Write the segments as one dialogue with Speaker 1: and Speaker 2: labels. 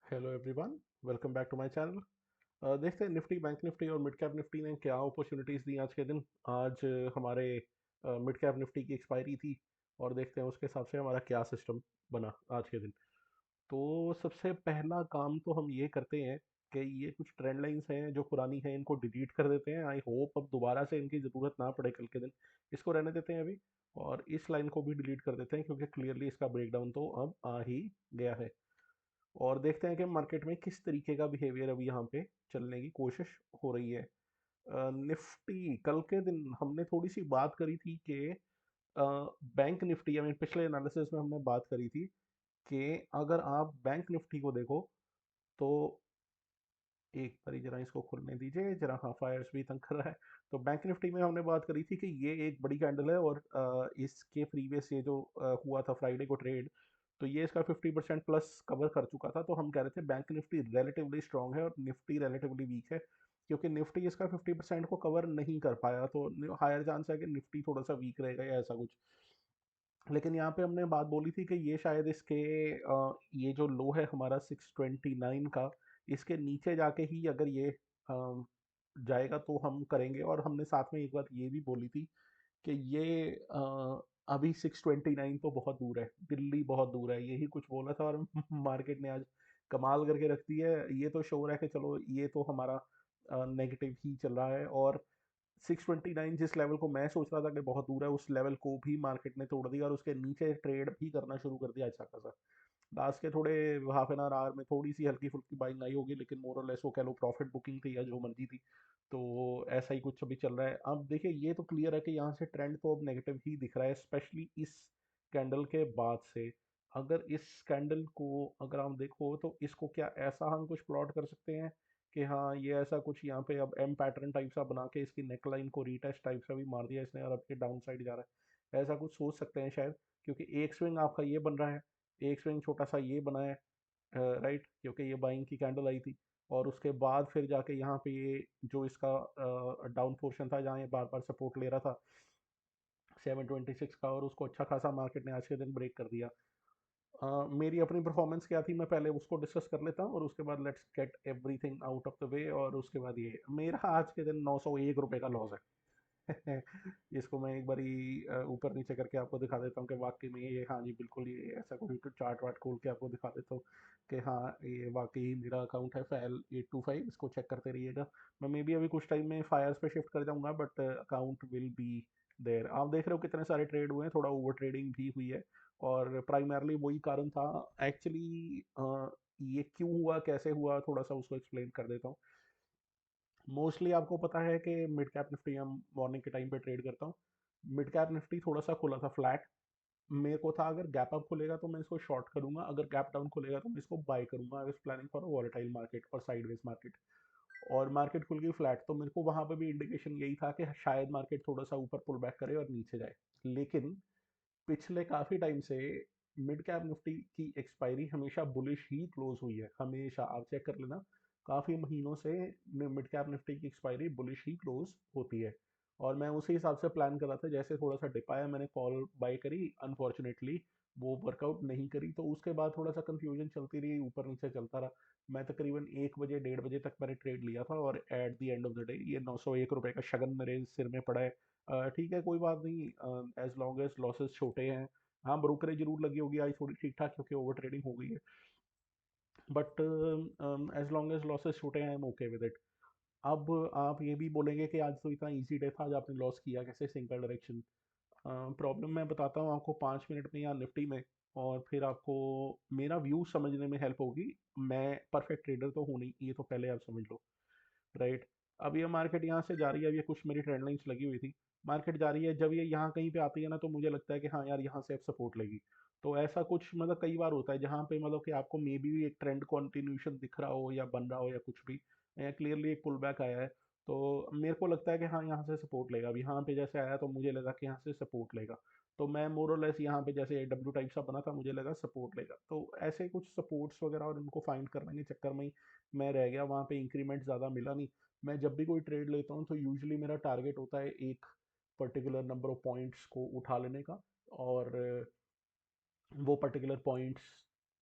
Speaker 1: Hello everyone, welcome back to my channel. देखते हैं Nifty, bank Nifty और mid cap Nifty ने क्या अपॉर्चुनिटीज़ दी आज के दिन। आज हमारे मिड कैप निफ्टी की एक्सपायरी थी और देखते हैं उसके हिसाब से हमारा क्या सिस्टम बना आज के दिन। तो सबसे पहला काम तो हम ये करते हैं कि ये कुछ ट्रेंड लाइंस हैं जो पुरानी हैं, इनको डिलीट कर देते हैं। आई होप अब दोबारा से इनकी ज़रूरत ना पड़े कल के दिन। इसको रहने देते हैं अभी, और इस लाइन को भी डिलीट कर देते हैं क्योंकि क्लियरली इसका ब्रेकडाउन तो अब आ ही गया है। और देखते हैं कि मार्केट में किस तरीके का बिहेवियर अभी यहाँ पे चलने की कोशिश हो रही है। निफ्टी कल के दिन हमने थोड़ी सी बात करी थी कि बैंक निफ्टी, आई मीन पिछले एनालिसिस में हमने बात करी थी कि अगर आप बैंक निफ्टी को देखो तो एक बारी जरा इसको खुलने दीजिए जरा। हाँ, फायर्स भी तंग कर रहा है। तो बैंक निफ्टी में हमने बात करी थी कि ये एक बड़ी कैंडल है और इसके प्रीवियस ये जो हुआ था फ्राइडे को ट्रेड, तो ये इसका 50% प्लस कवर कर चुका था। तो हम कह रहे थे बैंक निफ्टी रिलेटिवली स्ट्रांग है और निफ्टी रिलेटिवली वीक है, क्योंकि निफ्टी इसका 50% को कवर नहीं कर पाया, तो हायर चांस है कि निफ्टी थोड़ा सा वीक रहेगा या ऐसा कुछ। लेकिन यहाँ पे हमने बात बोली थी कि ये शायद इसके ये जो लो है हमारा 629 का, इसके नीचे जाके ही अगर ये जाएगा तो हम करेंगे। और हमने साथ में एक बार ये भी बोली थी कि ये अभी 629 तो बहुत दूर है, दिल्ली बहुत दूर है, यही कुछ बोला था। और मार्केट ने आज कमाल करके रख दी है। ये तो शो रहा है कि चलो ये तो हमारा नेगेटिव ही चल रहा है। और 629 जिस लेवल को मैं सोच रहा था कि बहुत दूर है, उस लेवल को भी मार्केट ने तोड़ दिया और उसके नीचे ट्रेड भी करना शुरू कर दिया अच्छा खासा। लास्ट के थोड़े हाफ एन आवर में थोड़ी सी हल्की फुल्की बाइंग आई होगी, लेकिन मोर और लेस वो कह लो प्रॉफिट बुकिंग थी या जो मर्जी थी। तो ऐसा ही कुछ अभी चल रहा है। अब देखिए, ये तो क्लियर है कि यहाँ से ट्रेंड तो अब नेगेटिव ही दिख रहा है, स्पेशली इस कैंडल के बाद से। अगर इस कैंडल को अगर आप देखो तो इसको क्या ऐसा हम कुछ प्लॉट कर सकते हैं कि हाँ ये ऐसा कुछ यहाँ पे अब एम पैटर्न टाइप सा बना के इसकी नेक लाइन को रीटेस्ट टाइप सा भी मार दिया इसने और अब ये डाउन साइड जा रहा है, ऐसा कुछ सोच सकते हैं शायद। क्योंकि एक स्विंग आपका ये बन रहा है, एक स्विंग छोटा सा ये बना है, राइट, क्योंकि ये बाइंग की कैंडल आई थी। और उसके बाद फिर जाके यहाँ पे ये जो इसका डाउन पोर्शन था जहाँ ये बार बार सपोर्ट ले रहा था 726 का, और उसको अच्छा खासा मार्केट ने आज के दिन ब्रेक कर दिया। मेरी अपनी परफॉर्मेंस क्या थी मैं पहले उसको डिस्कस कर लेता हूँ और उसके बाद let's get everything out of the way. और उसके बाद ये मेरा आज के दिन 901 रुपये का लॉस है। इसको मैं एक बारी ऊपर नीचे करके आपको दिखा देता हूँ कि वाकई में ये, हाँ जी बिल्कुल, ये ऐसा कोई चार्ट वार्ट खोल के आपको दिखा देता हूँ कि हाँ ये वाकई मेरा अकाउंट है फैल 825। इसको चेक करते रहिएगा। मैं मे बी अभी कुछ टाइम में फायर्स पे शिफ्ट कर जाऊंगा, but account will be there. आप देख रहे हो कितने सारे ट्रेड हुए हैं, थोड़ा ओवर ट्रेडिंग भी हुई है। और प्राइमरली वही कारण था एक्चुअली। ये क्यों हुआ, कैसे हुआ, थोड़ा सा उसको एक्सप्लेन कर देता हूँ। मोस्टली आपको पता है कि मिड कैप निफ्टी हम मॉर्निंग के टाइम पे ट्रेड करता हूँ। मिड कैप निफ्टी थोड़ा सा खुला था फ्लैट। मेरे को था अगर गैप अप खुलेगा तो मैं इसको शॉर्ट करूंगा, अगर गैप डाउन खुलेगा तो मैं इसको बाय करूंगा। I was planning for a volatile market और साइडवेज मार्केट। और मार्केट खुल गई फ्लैट, तो मेरे को वहां पे भी इंडिकेशन यही था कि शायद मार्केट थोड़ा सा ऊपर पुल बैक करे और नीचे जाए। लेकिन पिछले काफी टाइम से मिड कैप निफ्टी की एक्सपायरी हमेशा बुलिश ही क्लोज हुई है, हमेशा आप चेक कर लेना। काफी महीनों से मिड कैप निफ्टी की एक्सपायरी बुलिश ही क्लोज होती है। और मैं उसी हिसाब से प्लान कर रहा था, जैसे थोड़ा सा डिप आया मैंने कॉल बाय करी, अनफॉर्चुनेटली वो वर्कआउट नहीं करी। तो उसके बाद थोड़ा सा कंफ्यूजन चलती रही, ऊपर नीचे चलता रहा। मैं तकरीबन 1 बजे 1:30 बजे तक मैंने ट्रेड लिया था और at the end of the day ये 901 रुपये का शगन मेरे सिर में पड़ा है। ठीक है, कोई बात नहीं, एज लॉन्ग एज लॉसेस छोटे हैं। हाँ, ब्रोकरेज जरूर लगी होगी आज थोड़ी ठीक ठाक क्योंकि ओवर ट्रेडिंग हो गई है, but as long as losses छोटे हैं, I am okay with it. अब आप ये भी बोलेंगे कि आज तो इतना इजी डे था, आज आपने लॉस किया कैसे सिंगल डायरेक्शन। प्रॉब्लम मैं बताता हूँ आपको 5 मिनट में या निफ्टी में, और फिर आपको मेरा व्यू समझने में हेल्प होगी। मैं परफेक्ट ट्रेडर तो हूँ नहीं, ये तो पहले आप समझ लो, राइट। अब ये मार्केट यहाँ से जा रही है, अब ये कुछ मेरी ट्रेंड लाइंस लगी हुई थी। मार्केट जा रही है, जब ये यहाँ कहीं पे आती है ना तो मुझे लगता है कि हाँ यार यहाँ से अब सपोर्ट लेगी। तो ऐसा कुछ मतलब कई बार होता है जहाँ पे मतलब कि आपको मे बी एक ट्रेंड कंटिन्यूशन दिख रहा हो या बन रहा हो या कुछ भी, या क्लियरली एक पुल बैक आया है, तो मेरे को लगता है कि हाँ यहाँ से सपोर्ट लेगा। अब यहाँ पे जैसे आया तो मुझे लगा कि यहाँ से सपोर्ट लेगा। तो मैं मोर और लेस यहाँ पे जैसे डब्ल्यू टाइप सा बना था, मुझे लगा सपोर्ट लेगा। तो ऐसे कुछ सपोर्ट्स वगैरह और उनको फाइंड करने के चक्कर में ही मैं रह गया, वहाँ पे इंक्रीमेंट ज़्यादा मिला नहीं। मैं जब भी कोई ट्रेड लेता हूँ तो यूजुअली मेरा टारगेट होता है एक पर्टिकुलर नंबर ऑफ पॉइंट्स को उठा लेने का। और वो पर्टिकुलर पॉइंट्स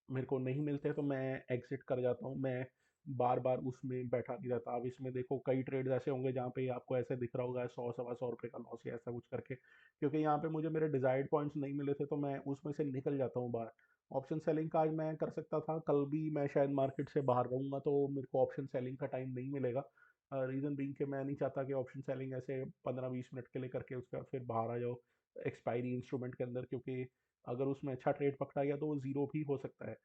Speaker 1: मेरे को नहीं मिलते तो मैं एग्जिट कर जाता हूँ। मैं बार बार उसमें बैठा नहीं रहता। अब इसमें देखो कई ट्रेड्स ऐसे होंगे जहाँ पे आपको ऐसे दिख रहा होगा 100 सवा 100 रुपये का लॉस या ऐसा कुछ करके, क्योंकि यहाँ पे मुझे मेरे डिजायर्ड पॉइंट्स नहीं मिले थे तो मैं उसमें से निकल जाता हूँ बाहर। ऑप्शन सेलिंग का आज मैं कर सकता था, कल भी मैं शायद मार्केट से बाहर रहूँगा तो मेरे को ऑप्शन सेलिंग का टाइम नहीं मिलेगा। रीज़न बीइंग कि मैं नहीं चाहता कि ऑप्शन सेलिंग ऐसे 15-20 मिनट के लिए करके उसके बाद फिर बाहर आ जाओ एक्सपायरी इंस्ट्रूमेंट के अंदर, क्योंकि अगर उसमें अच्छा ट्रेड पकड़ा गया तो वो ज़ीरो भी हो सकता है।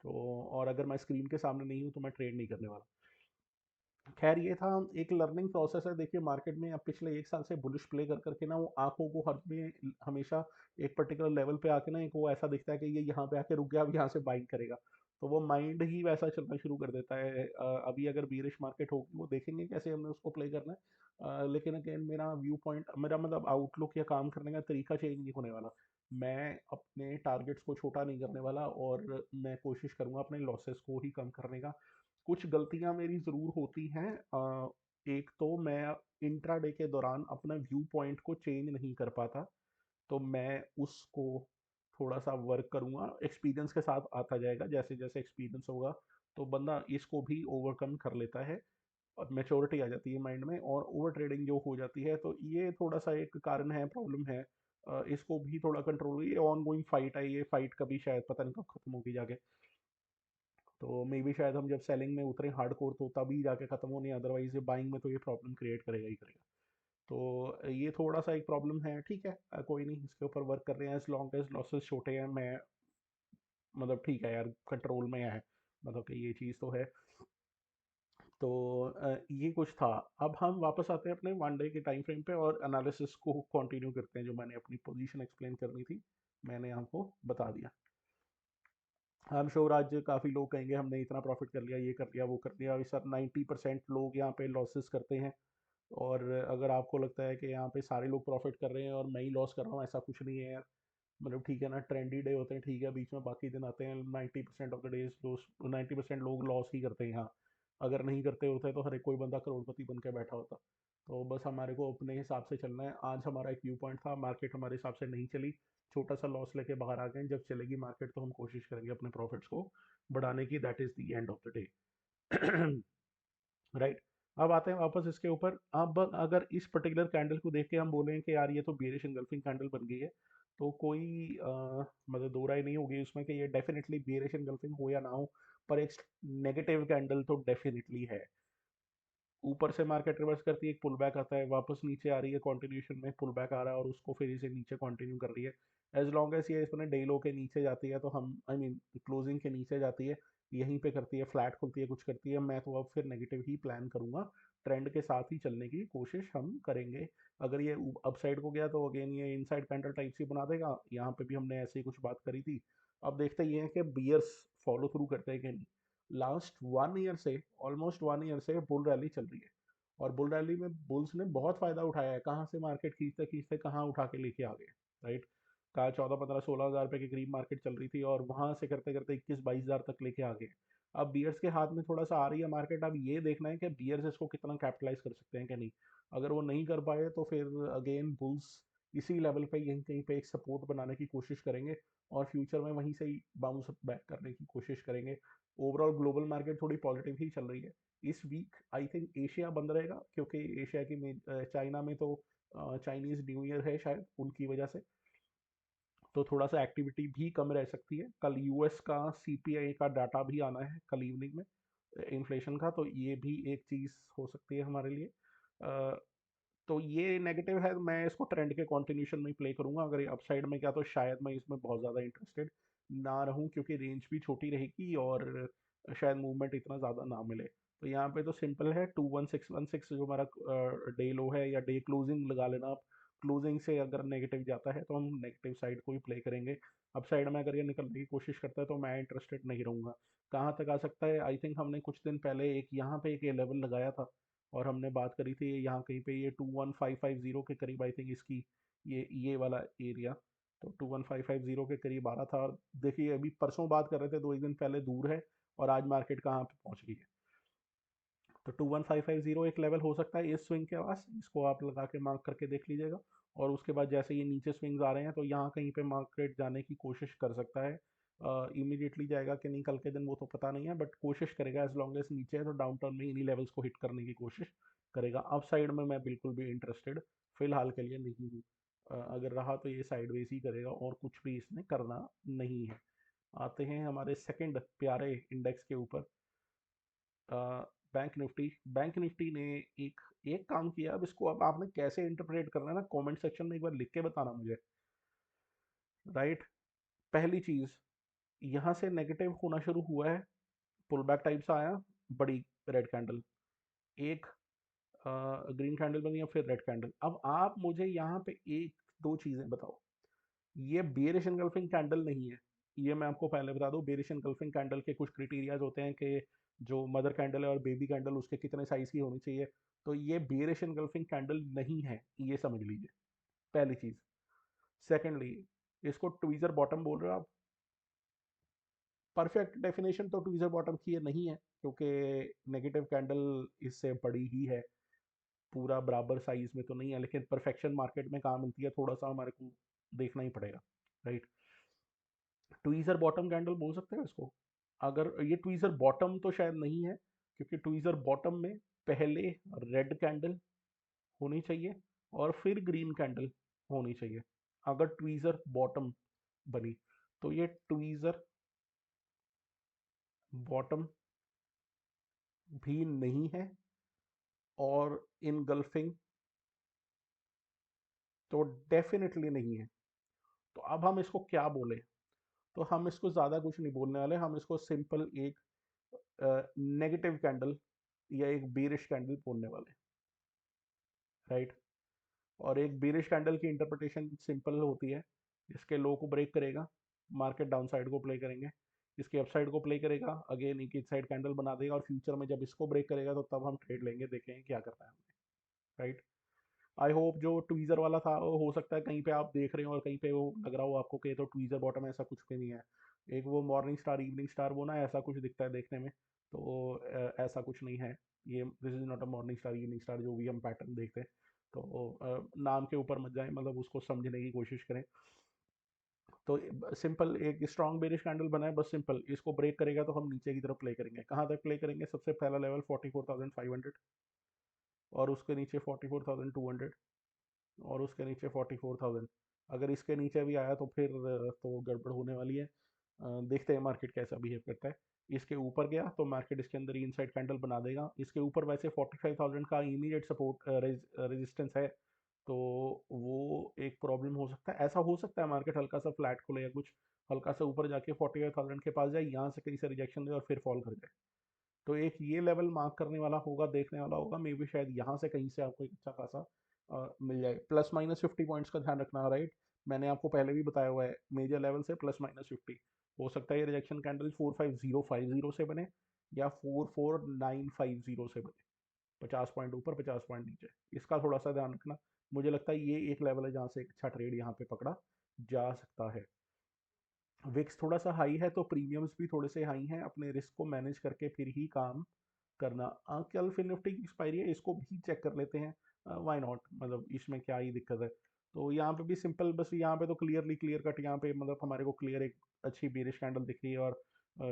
Speaker 1: तो और अगर मैं स्क्रीन के सामने नहीं हूँ तो मैं ट्रेड नहीं करने वाला। खैर ये था एक लर्निंग प्रोसेस है। देखिए मार्केट में अब पिछले 1 साल से बुलिश प्ले कर करके ना वो आंखों को हर में हमेशा एक पर्टिकुलर लेवल पे आके ना एक वो ऐसा दिखता है कि ये यहाँ पे आके रुक गया, अब यहाँ से बाइंग करेगा। तो वो माइंड ही वैसा चलना शुरू कर देता है। अभी अगर बीरिश मार्केट होगी वो देखेंगे कैसे हमने उसको प्ले करना है। लेकिन अगेन मेरा व्यू पॉइंट, मेरा मतलब आउटलुक या काम करने का तरीका चेंज नहीं होने वाला। मैं अपने टारगेट्स को छोटा नहीं करने वाला और मैं कोशिश करूंगा अपने लॉसेस को ही कम करने का। कुछ गलतियां मेरी ज़रूर होती हैं। एक तो मैं इंट्राडे के दौरान अपना व्यू पॉइंट को चेंज नहीं कर पाता, तो मैं उसको थोड़ा सा वर्क करूंगा। एक्सपीरियंस के साथ आता जाएगा, जैसे जैसे एक्सपीरियंस होगा तो बंदा इसको भी ओवरकम कर लेता है और मेच्योरिटी आ जाती है माइंड में, और ओवर ट्रेडिंग जो हो जाती है तो ये थोड़ा सा एक कारण है, प्रॉब्लम है। इसको भी थोड़ा कंट्रोल, ये ऑन गोइंग फाइट है, ये फाइट कभी शायद पता नहीं कब खत्म होगी जाके। तो मे बी शायद हम जब सेलिंग में उतरे हार्ड कोर तो तभी जाके खत्म होनी, अदरवाइज ये बाइंग में तो ये प्रॉब्लम क्रिएट करेगा ही करेगा। तो ये थोड़ा सा एक प्रॉब्लम है, ठीक है। कोई नहीं, इसके ऊपर वर्क कर रहे हैं। एज लॉन्ग एज लॉसेस छोटे हैं, मैं मतलब ठीक है यार, कंट्रोल में है, मतलब कि ये चीज़ तो है। तो ये कुछ था। अब हम वापस आते हैं अपने वन डे के टाइम फ्रेम पे और एनालिसिस को कंटिन्यू करते हैं। जो मैंने अपनी पोजीशन एक्सप्लेन करनी थी मैंने आपको बता दिया। आई एम श्योर आज काफ़ी लोग कहेंगे हमने इतना प्रॉफिट कर लिया, ये कर लिया, वो कर लिया। सर 90% लोग यहाँ पे लॉसेस करते हैं। और अगर आपको लगता है कि यहाँ पे सारे लोग प्रॉफिट कर रहे हैं और मैं ही लॉस कर रहा हूँ, ऐसा कुछ नहीं है यार। मतलब ठीक है ना, ट्रेंडी डे होते हैं, ठीक है, बीच में बाकी दिन आते हैं। 90% ऑफ द डेज दोस्त 90% लोग लॉस ही करते हैं यहाँ। अगर नहीं करते होते तो हर एक कोई बंदा करोड़पति बन के बैठा होता। तो बस हमारे को अपने हिसाब से चलना है। आज हमारा एक व्यू पॉइंट था, मार्केट हमारे हिसाब से नहीं चली, छोटा सा लॉस लेके बाहर आ गए। जब चलेगी मार्केट तो हम कोशिश करेंगे अपने प्रॉफिट्स को बढ़ाने की। That is the end of the day. Right. अब आते हैं वापस इसके ऊपर। अब अगर इस पर्टिकुलर कैंडल को देख के हम बोलें कि यार ये तो बेरिश एंगल्फिंग कैंडल बन गई है, तो कोई मतलब दो राय नहीं होगी उसमें कि ये डेफिनेटली बेरिश एंगल्फिंग हो या ना हो, पर एक नेगेटिव कैंडल तो डेफिनेटली है। ऊपर से मार्केट रिवर्स करती है, एक पुल बैक आता है, वापस नीचे आ रही है, कंटिन्यूशन में पुल बैक आ रहा है और उसको फिर इसे नीचे कंटिन्यू कर रही है। एज लॉन्ग एज ये इसमें डे लो के नीचे जाती है तो हम आई मीन क्लोजिंग के नीचे जाती है, यहीं पे करती है, फ्लैट खुलती है, कुछ करती है, मैं तो अब फिर नेगेटिव ही प्लान करूंगा। ट्रेंड के साथ ही चलने की कोशिश हम करेंगे। अगर ये अपसाइड को गया तो अगेन ये इनसाइड कैंडल टाइप से बना देगा। यहाँ पे भी हमने ऐसे ही कुछ बात करी थी। अब देखते ही हैं कि बियर्स फॉलो थ्रू करते हैं कि नहीं। लास्ट 1 ईयर से, ऑलमोस्ट 1 ईयर से बुल रैली चल रही है और बुल रैली में बुल्स ने बहुत फायदा उठाया है। कहाँ से मार्केट खींचते खींचते कहाँ उठा के लेके आ गए। राइट। कहा 14, 15, 16 हज़ार रुपए के करीब मार्केट चल रही थी और वहां से करते करते 21, 22 हज़ार तक लेके आ गए। अब बियर्स के हाथ में थोड़ा सा आ रही है मार्केट। अब ये देखना है कि बियर्स इसको कितना कैपिटलाइज कर सकते हैं कि नहीं। अगर वो नहीं कर पाए तो फिर अगेन बुल्स इसी लेवल पे यहीं कहीं पे एक सपोर्ट बनाने की कोशिश करेंगे और फ्यूचर में वहीं से ही बाउंस बैक करने की कोशिश करेंगे। ओवरऑल ग्लोबल मार्केट थोड़ी पॉजिटिव ही चल रही है इस वीक। आई थिंक एशिया बंद रहेगा क्योंकि एशिया की चाइना में तो चाइनीज न्यू ईयर है शायद, उनकी वजह से तो थोड़ा सा एक्टिविटी भी कम रह सकती है। कल यूएस का सीपीआई का डाटा भी आना है कल इवनिंग में, इन्फ्लेशन का, तो ये भी एक चीज़ हो सकती है हमारे लिए। तो ये नेगेटिव है, मैं इसको ट्रेंड के कंटिन्यूशन में प्ले करूंगा। अगर ये अपसाइड में क्या तो शायद मैं इसमें बहुत ज़्यादा इंटरेस्टेड ना रहूं क्योंकि रेंज भी छोटी रहेगी और शायद मूवमेंट इतना ज़्यादा ना मिले। तो यहाँ पे तो सिंपल है, 21616 जो हमारा डे लो है या डे क्लोजिंग लगा लेना आप। क्लोजिंग से अगर नेगेटिव जाता है तो हम नेगेटिव साइड को ही प्ले करेंगे। अप साइड में अगर ये निकलने की कोशिश करता है तो मैं इंटरेस्टेड नहीं रहूंगा। कहाँ तक आ सकता है, आई थिंक हमने कुछ दिन पहले एक यहाँ पे एक लेवल लगाया था और हमने बात करी थी यहाँ कहीं पे ये 21550 के करीब, आई थिंक इसकी ये वाला एरिया। तो 21550 के करीब आ रहा था और देखिए अभी परसों बात कर रहे थे, 2 एक दिन पहले दूर है और आज मार्केट कहाँ पे पहुंच गई है। तो 21550 एक लेवल हो सकता है इस स्विंग के पास, इसको आप लगा के मार्क करके देख लीजिएगा। और उसके बाद जैसे ये नीचे स्विंग्स आ रहे हैं तो यहाँ कहीं पे मार्केट जाने की कोशिश कर सकता है। इमीडिएटली जाएगा कि नहीं कल के दिन वो तो पता नहीं है, बट कोशिश करेगा एज लॉन्ग एज नीचे है तो डाउन टर्न में इन्हीं लेवल्स को हिट करने की कोशिश करेगा। अप साइड में मैं बिल्कुल भी इंटरेस्टेड फिलहाल के लिए नहीं हूँ। अगर रहा तो ये साइडवेज ही करेगा और कुछ भी इसने करना नहीं है। आते हैं हमारे सेकंड प्यारे इंडेक्स के ऊपर, बैंक निफ्टी। बैंक निफ्टी ने एक एक काम किया, अब इसको अब आपने कैसे इंटरप्रेट करना है ना, कमेंट सेक्शन में एक बार लिख के बताना मुझे। राइट, पहली चीज, यहाँ से नेगेटिव होना शुरू हुआ है, पुल बैक टाइप सा आया, बड़ी रेड कैंडल, एक ग्रीन कैंडल बनी और फिर रेड कैंडल। अब आप मुझे यहाँ पे एक दो चीजें बताओ, ये बेयरिश एनगल्फिंग कैंडल नहीं है। ये मैं आपको पहले बता दूं, बेयरिश एनगल्फिंग कैंडल के कुछ क्राइटेरियाज होते हैं कि जो मदर कैंडल है और बेबी कैंडल उसके कितने साइज की होनी चाहिए। तो ये बेयरिश एनगल्फिंग कैंडल नहीं है, ये समझ लीजिए, पहली चीज। सेकेंडली, इसको ट्वीजर बॉटम बोल रहे हो आप, परफेक्ट डेफिनेशन तो ट्वीजर बॉटम की ये नहीं है, क्योंकि नेगेटिव कैंडल इससे बड़ी ही है, पूरा बराबर साइज में तो नहीं है, लेकिन परफेक्शन मार्केट में कहाँ मिलती है थोड़ा सा हमारे को देखना ही पड़ेगा। राइट, ट्वीजर बॉटम कैंडल बोल सकते हैं इसको। अगर ये ट्वीजर बॉटम तो शायद नहीं है, क्योंकि ट्वीजर बॉटम में पहले रेड कैंडल होनी चाहिए और फिर ग्रीन कैंडल होनी चाहिए अगर ट्वीजर बॉटम बनी। तो ये ट्वीजर बॉटम भी नहीं है और इनगल्फिंग तो डेफिनेटली नहीं है। तो अब हम इसको क्या बोले, तो हम इसको ज़्यादा कुछ नहीं बोलने वाले, हम इसको सिंपल एक नेगेटिव कैंडल या एक बेरिश कैंडल बोलने वाले। राइट, और एक बेरिश कैंडल की इंटरप्रिटेशन सिंपल होती है, इसके लो को ब्रेक करेगा, मार्केट डाउन साइड को प्ले करेंगे, इसके अपसाइड को प्ले करेगा, अगेन एक साइड कैंडल बना देगा, और फ्यूचर में जब इसको ब्रेक करेगा तो तब हम ट्रेड लेंगे, देखेंगे क्या करना है हमने। राइट, आई होप जो ट्वीजर वाला था वो हो सकता है कहीं पे आप देख रहे हो और कहीं पे वो लग रहा हो आपको कि तो ट्वीजर बॉटम, ऐसा कुछ भी नहीं है। एक वो मॉर्निंग स्टार इवनिंग स्टार वो ना ऐसा कुछ दिखता है देखने में, तो ऐसा कुछ नहीं है। ये this is not a morning star evening star जो भी हम पैटर्न देखते हैं। तो नाम के ऊपर मत जाए, मतलब उसको समझने की कोशिश करें। तो सिंपल एक स्ट्रॉन्ग बेरिश कैंडल बना है, बस सिंपल इसको ब्रेक करेगा तो हम नीचे की तरफ प्ले करेंगे। कहाँ तक प्ले करेंगे, सबसे पहला लेवल 44,500 और उसके नीचे 44,200 और उसके नीचे 44,000। अगर इसके नीचे भी आया तो फिर तो गड़बड़ होने वाली है। देखते हैं मार्केट कैसा बिहेव करता है। इसके ऊपर गया तो मार्केट इसके अंदर इनसाइड कैंडल बना देगा। इसके ऊपर वैसे 45,000 का इमीडिएट सपोर्ट रेजिस्टेंस है, तो वो एक प्रॉब्लम हो सकता है। ऐसा हो सकता है मार्केट हल्का सा फ्लैट खुले या कुछ हल्का सा ऊपर जाके 45,000 के पास जाए, यहाँ से कहीं से रिजेक्शन दे और फिर फॉल कर जाए। तो एक ये लेवल मार्क करने वाला होगा, देखने वाला होगा, मे बी शायद यहाँ से कहीं से आपको एक अच्छा खासा मिल जाए। प्लस माइनस 50 पॉइंट्स का ध्यान रखना। राइट, मैंने आपको पहले भी बताया हुआ है, मेजर लेवल से प्लस माइनस 50 हो सकता है। ये रिजेक्शन कैंडल 45050 से बने या 44950 से बने, 50 पॉइंट ऊपर 50 पॉइंट नीचे, इसका थोड़ा सा ध्यान रखना। मुझे लगता है ये एक लेवल है जहाँ से एक अच्छा ट्रेड यहाँ पे पकड़ा जा सकता है। विक्स थोड़ा सा हाई है तो प्रीमियम्स भी थोड़े से हाई हैं, अपने रिस्क को मैनेज करके फिर ही काम करना। कल फिर निफ्टी की एक्सपायरी है, इसको भी चेक कर लेते हैं, व्हाई नॉट, मतलब इसमें क्या ही दिक्कत है। तो यहाँ पे भी सिंपल, बस यहाँ पे तो क्लियरली क्लियर कट यहाँ पे मतलब हमारे को क्लियर एक अच्छी बेरिश कैंडल दिख रही है, और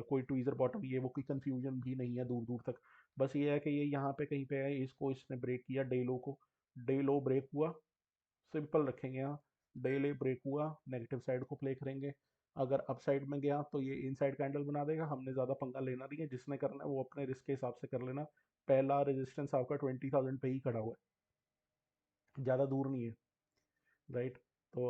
Speaker 1: कोई ट्वीजर बॉटम ये वो कोई कंफ्यूजन भी नहीं है दूर दूर तक। बस ये है कि ये यहाँ पे कहीं पे है, इसको इसने ब्रेक किया, डे लो को, डे लो ब्रेक हुआ, सिंपल रखेंगे यहाँ, डे ले ब्रेक हुआ नेगेटिव साइड को प्ले करेंगे। अगर अप साइड में गया तो ये इनसाइड कैंडल बना देगा, हमने ज़्यादा पंगा लेना नहीं है, जिसने करना है वो अपने रिस्क के हिसाब से कर लेना। पहला रेजिस्टेंस आपका 20,000 पे ही खड़ा हुआ है, ज़्यादा दूर नहीं है। राइट, तो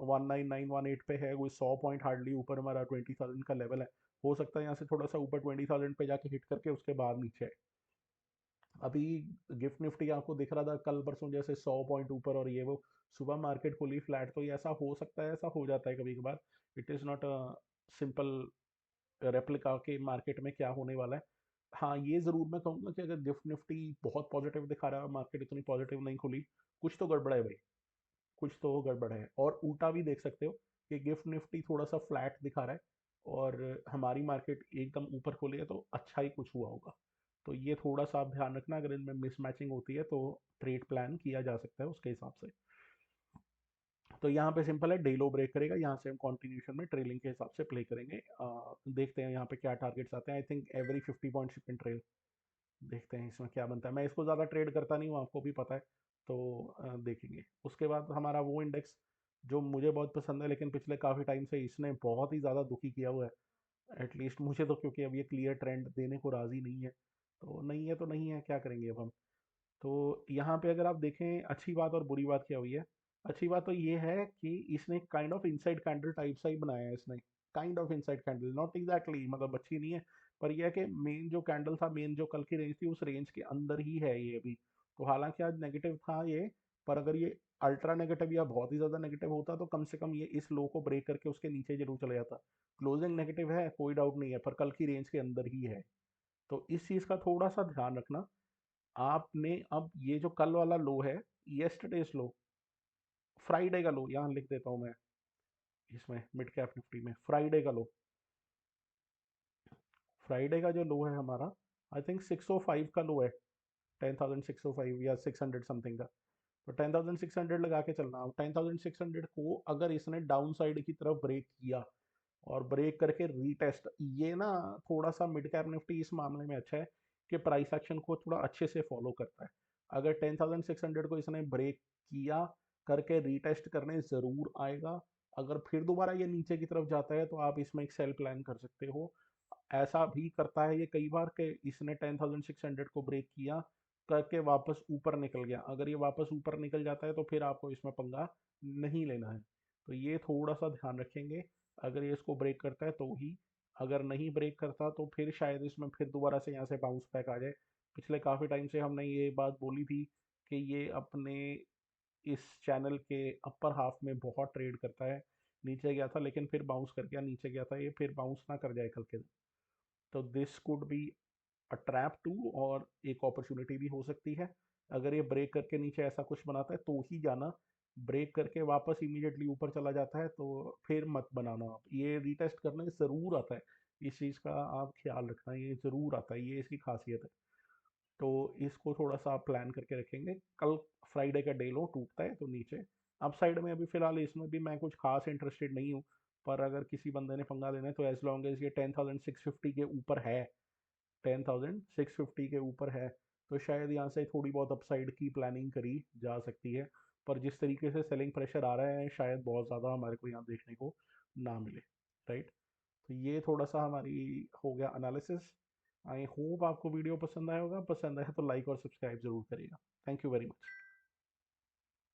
Speaker 1: 19918 पे है, कोई 100 पॉइंट हार्डली ऊपर हमारा 20,000 का लेवल है। हो सकता है यहाँ से थोड़ा सा ऊपर 20,000 पे जाके हिट करके उसके बाद नीचे आए। अभी गिफ्ट निफ्टी आपको दिख रहा था कल परसों जैसे 100 पॉइंट ऊपर और ये वो, सुबह मार्केट खुली फ्लैट, तो ये ऐसा हो सकता है, ऐसा हो जाता है कभी कभार। It is not a simple replica के मार्केट में क्या होने वाला है। हाँ, ये ज़रूर मैं कहूँगा कि अगर गिफ्ट निफ्टी बहुत पॉजिटिव दिखा रहा है, मार्केट इतनी पॉजिटिव नहीं खुली, कुछ तो गड़बड़ है भाई, कुछ तो गड़बड़ है। और उल्टा भी देख सकते हो कि गिफ्ट निफ्टी थोड़ा सा फ्लैट दिखा रहा है और हमारी मार्केट एकदम ऊपर खुली है, तो अच्छा ही कुछ हुआ होगा। तो ये थोड़ा सा आप ध्यान रखना, अगर इनमें मिसमैचिंग होती है तो ट्रेड प्लान किया जा सकता है उसके हिसाब से। तो यहाँ पे सिंपल है, डे लो ब्रेक करेगा, यहाँ से हम कंटिन्यूशन में ट्रेलिंग के हिसाब से प्ले करेंगे। देखते हैं यहाँ पे क्या टारगेट्स आते हैं। I think every 50 points you can trail. देखते हैं इसमें क्या बनता है। मैं इसको ज़्यादा ट्रेड करता नहीं हूँ, आपको भी पता है। तो देखेंगे। उसके बाद हमारा वो इंडेक्स जो मुझे बहुत पसंद है, लेकिन पिछले काफ़ी टाइम से इसने बहुत ही ज़्यादा दुखी किया हुआ है एटलीस्ट मुझे, तो क्योंकि अब ये क्लियर ट्रेंड देने को राज़ी नहीं है। तो नहीं है तो नहीं है, क्या करेंगे अब हम। तो यहाँ पे अगर आप देखें, अच्छी बात और बुरी बात क्या हुई है। अच्छी बात तो ये है कि इसने kind of inside candle type सा ही बनाया है इसने। Kind of inside candle, not exactly, मतलब अच्छी नहीं है। पर यह है कि मेन जो कैंडल था, मेन जो कल की रेंज थी, उस रेंज के अंदर ही है ये अभी। तो हालांकि आज नेगेटिव था ये, पर अगर ये अल्ट्रा नेगेटिव या बहुत ही ज़्यादा नेगेटिव होता तो कम से कम ये इस लो को ब्रेक करके उसके नीचे जरूर चले जाता। क्लोजिंग नेगेटिव है, कोई डाउट नहीं है, पर कल की रेंज के अंदर ही है। तो इस चीज़ का थोड़ा सा ध्यान रखना। आपने अब ये जो कल वाला लो है, यस्टरडेज लो, फ्राइडे का लो, यहाँ लिख देता हूँ मैं इसमें मिड कैप निफ्टी में फ्राइडे का लो। फ्राइडे का जो लो है हमारा, आई थिंक 605 का लो है। 10,605 या 600 समथिंग का। तो 10,600 लगा के चलना। अब 10,600 को अगर इसने डाउन साइड की तरफ ब्रेक किया और ब्रेक करके रीटेस्ट, ये ना थोड़ा सा मिड कैप निफ्टी इस मामले में अच्छा है कि प्राइस एक्शन को थोड़ा अच्छे से फॉलो करता है। अगर 10,600 को इसने ब्रेक किया करके रीटेस्ट करने ज़रूर आएगा। अगर फिर दोबारा ये नीचे की तरफ जाता है तो आप इसमें एक सेल प्लान कर सकते हो। ऐसा भी करता है ये कई बार कि इसने 10,600 को ब्रेक किया करके वापस ऊपर निकल गया। अगर ये वापस ऊपर निकल जाता है तो फिर आपको इसमें पंगा नहीं लेना है। तो ये थोड़ा सा ध्यान रखेंगे। अगर ये इसको ब्रेक करता है तो ही, अगर नहीं ब्रेक करता तो फिर शायद इसमें फिर दोबारा से यहाँ से बाउंस बैक आ जाए। पिछले काफ़ी टाइम से हमने ये बात बोली थी कि ये अपने इस चैनल के अपर हाफ में बहुत ट्रेड करता है। नीचे गया था लेकिन फिर बाउंस कर गया, नीचे गया था, ये फिर बाउंस ना कर जाए कल के दिन। तो this could be a trap too, और एक अपॉर्चुनिटी भी हो सकती है। अगर ये ब्रेक करके नीचे ऐसा कुछ बनाता है तो ही जाना। ब्रेक करके वापस इमीडिएटली ऊपर चला जाता है तो फिर मत बनाना। आप ये रीटेस्ट करने ज़रूर आता है। इस चीज़ का आप ख्याल रखना, ये ज़रूर आता है, ये इसकी खासियत है। तो इसको थोड़ा सा आप प्लान करके रखेंगे। कल फ्राइडे का डे लो टूटता है तो नीचे अप साइड में, अभी फिलहाल इसमें भी मैं कुछ खास इंटरेस्टेड नहीं हूँ। पर अगर किसी बंदे ने पंगा लेना है तो एज लॉन्ग एज ये 10,650 के ऊपर है, 10,650 के ऊपर है, तो शायद यहाँ से थोड़ी बहुत अपसाइड की प्लानिंग करी जा सकती है। पर जिस तरीके से सेलिंग प्रेशर आ रहा है, शायद बहुत ज़्यादा हमारे को यहाँ देखने को ना मिले। राइट। तो ये थोड़ा सा हमारी हो गया एनालिसिस। आई होप आपको वीडियो पसंद आया होगा। पसंद आया तो लाइक और सब्सक्राइब जरूर करिएगा। Thank you very much.